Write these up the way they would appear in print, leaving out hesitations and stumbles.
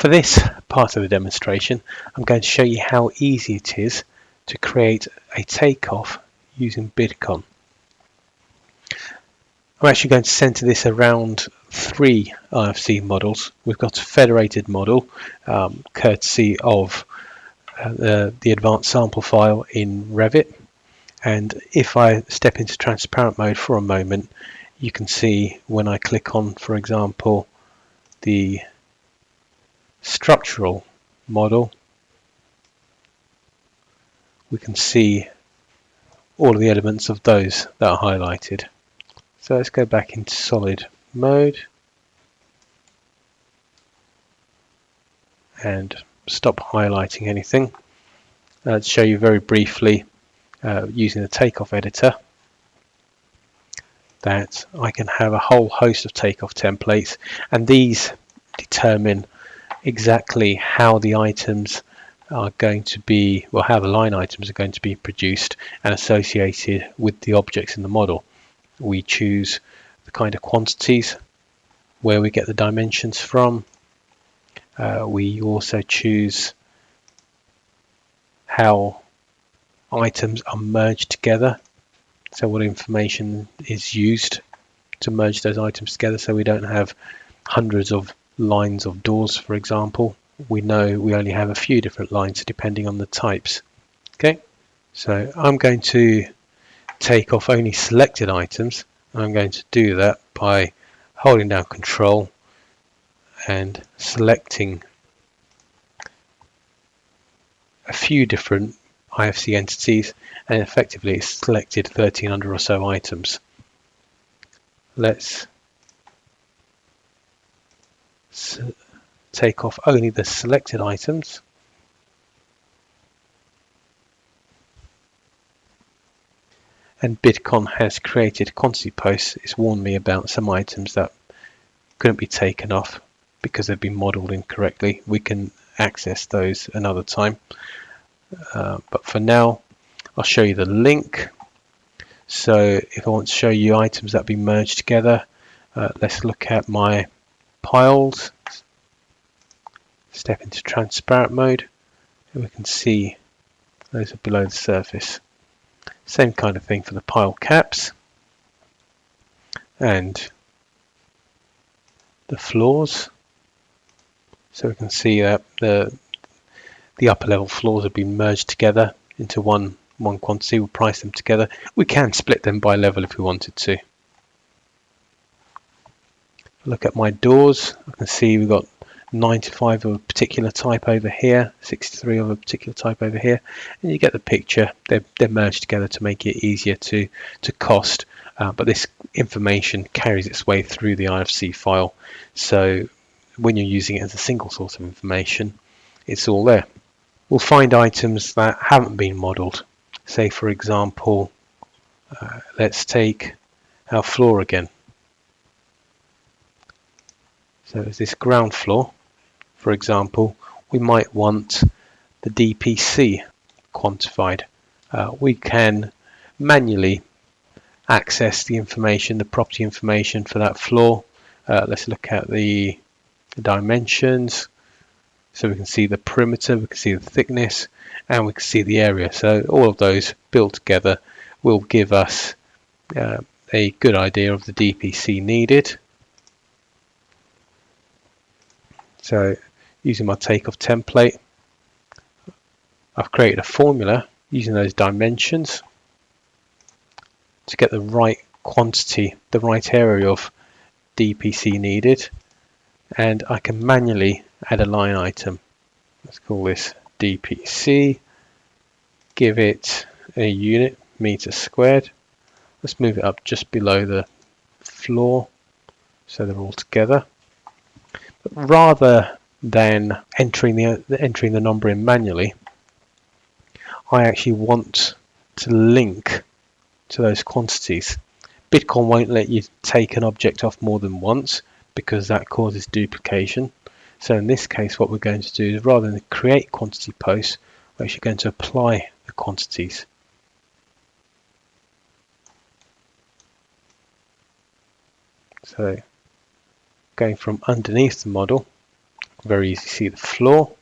For this part of the demonstration, I'm going to show you how easy it is to create a takeoff using Bidcon. I'm actually going to center this around three IFC models. We've got a federated model, courtesy of the advanced sample file in Revit. And if I step into transparent mode for a moment, you can see when I click on, for example, the structural model, we can see all of the elements of those that are highlighted. So let's go back into solid mode and stop highlighting anything. To show you very briefly, using the takeoff editor, that I can have a whole host of takeoff templates, and these determine exactly how the items are going to be, well, how the line items are going to be produced and associated with the objects in the model. We choose the kind of quantities, where we get the dimensions from. We also choose how items are merged together, so what information is used to merge those items together, so we don't have hundreds of lines of doors, for example. We know we only have a few different lines depending on the types. Okay, so I'm going to take off only selected items. I'm going to do that by holding down Control and selecting a few different IFC entities, and effectively it's selected 1300 or so items. Let's take off only the selected items. And Bidcon has created quantity posts. It's warned me about some items that couldn't be taken off because they've been modeled incorrectly. We can access those another time. But for now, I'll show you the link. So if I want to show you items that have been merged together, let's look at my piles. Step into transparent mode, and we can see those are below the surface. Same kind of thing for the pile caps and the floors. So we can see that the upper level floors have been merged together into one quantity. We'll price them together. We can split them by level if we wanted to. Look at my doors. I can see we've got 95 of a particular type over here, 63 of a particular type over here, and you get the picture. They're merged together to make it easier to cost, but this information carries its way through the IFC file, so when you're using it as a single source of information, it's all there. We'll find items that haven't been modeled. Say for example, let's take our floor again. So it's this ground floor. For example, we might want the DPC quantified. We can manually access the information, the property information for that floor. Let's look at the dimensions. So we can see the perimeter, we can see the thickness, and we can see the area. So all of those built together will give us a good idea of the DPC needed. So using my takeoff template, I've created a formula using those dimensions to get the right quantity, the right area of DPC needed, and I can manually add a line item. Let's call this DPC, give it a unit, meter squared. Let's move it up just below the floor so they're all together. But rather than entering the number in manually, I actually want to link to those quantities. Bidcon won't let you take an object off more than once because that causes duplication. So in this case, what we're going to do is, rather than create quantity posts, we're actually going to apply the quantities. So going from underneath the model, Very easy to see the floor.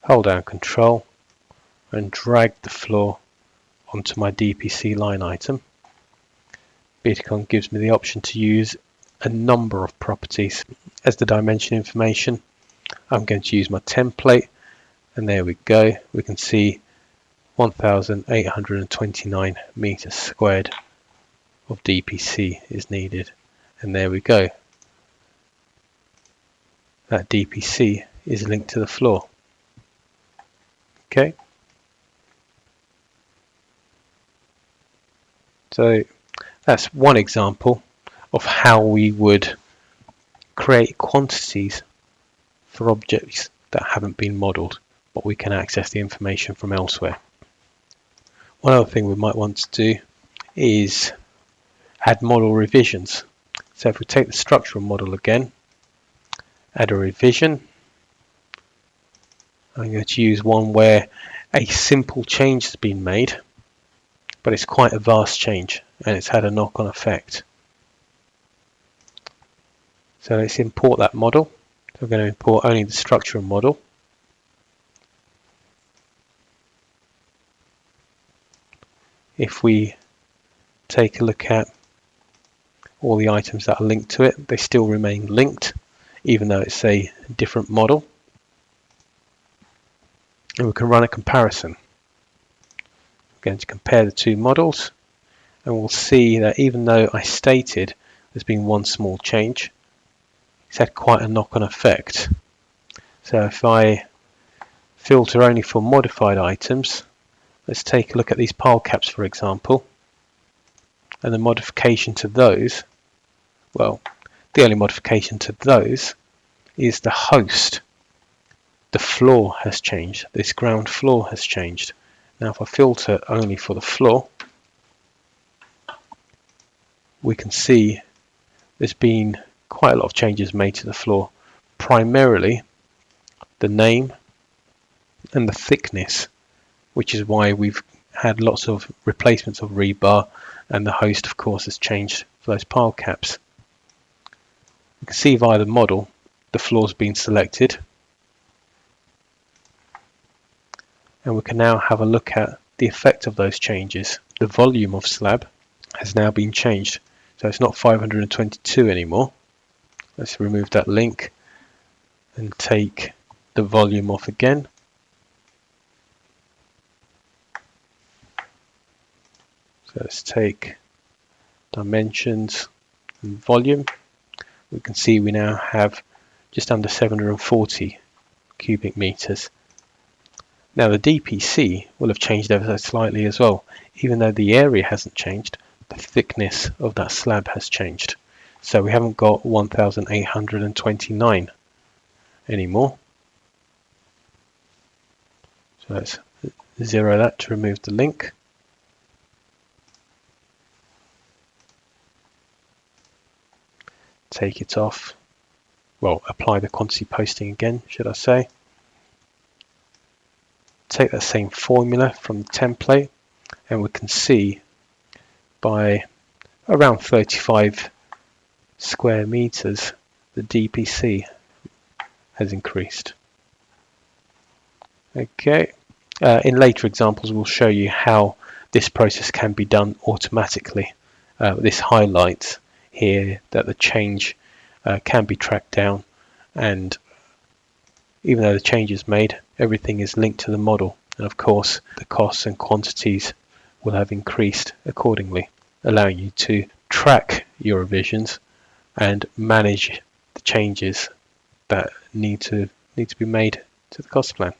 Hold down Control and drag the floor onto my DPC line item. Bidcon gives me the option to use a number of properties as the dimension information. I'm going to use my template, and there we go. We can see 1,829 meters squared of DPC is needed, and there we go. That DPC is linked to the floor. Okay. So that's one example of how we would create quantities for objects that haven't been modeled, but we can access the information from elsewhere. One other thing we might want to do is add model revisions. So if we take the structural model again, add a revision. I'm going to use one where a simple change has been made, but it's quite a vast change and it's had a knock-on effect. So let's import that model. So we're going to import only the structural model. If we take a look at all the items that are linked to it, they still remain linked, even though it's a different model. And we can run a comparison. We're going to compare the two models, and we'll see that even though I stated there's been one small change, it's had quite a knock-on effect. So if I filter only for modified items, let's take a look at these pile caps, for example, and the modification to those, well, the only modification to those is the host. The floor has changed. This ground floor has changed. Now if I filter only for the floor, we can see there's been quite a lot of changes made to the floor. Primarily the name and the thickness, which is why we've had lots of replacements of rebar, and the host of course has changed for those pile caps. You can see via the model the floor's been selected, and we can now have a look at the effect of those changes. The volume of slab has now been changed, so it's not 522 anymore. Let's remove that link and take the volume off again. So let's take dimensions and volume. We can see we now have just under 740 cubic meters. Now the DPC will have changed ever so slightly as well. Even though the area hasn't changed, the thickness of that slab has changed. So we haven't got 1,829 anymore. So let's zero that to remove the link. Take it off. Well, apply the quantity posting again, should I say. Take that same formula from the template, and we can see by around 35 square meters the DPC has increased. Okay, in later examples we'll show you how this process can be done automatically. This highlights here that the change can be tracked down, and even though the change is made, everything is linked to the model, and of course the costs and quantities will have increased accordingly, allowing you to track your revisions and manage the changes that need to be made to the cost plan.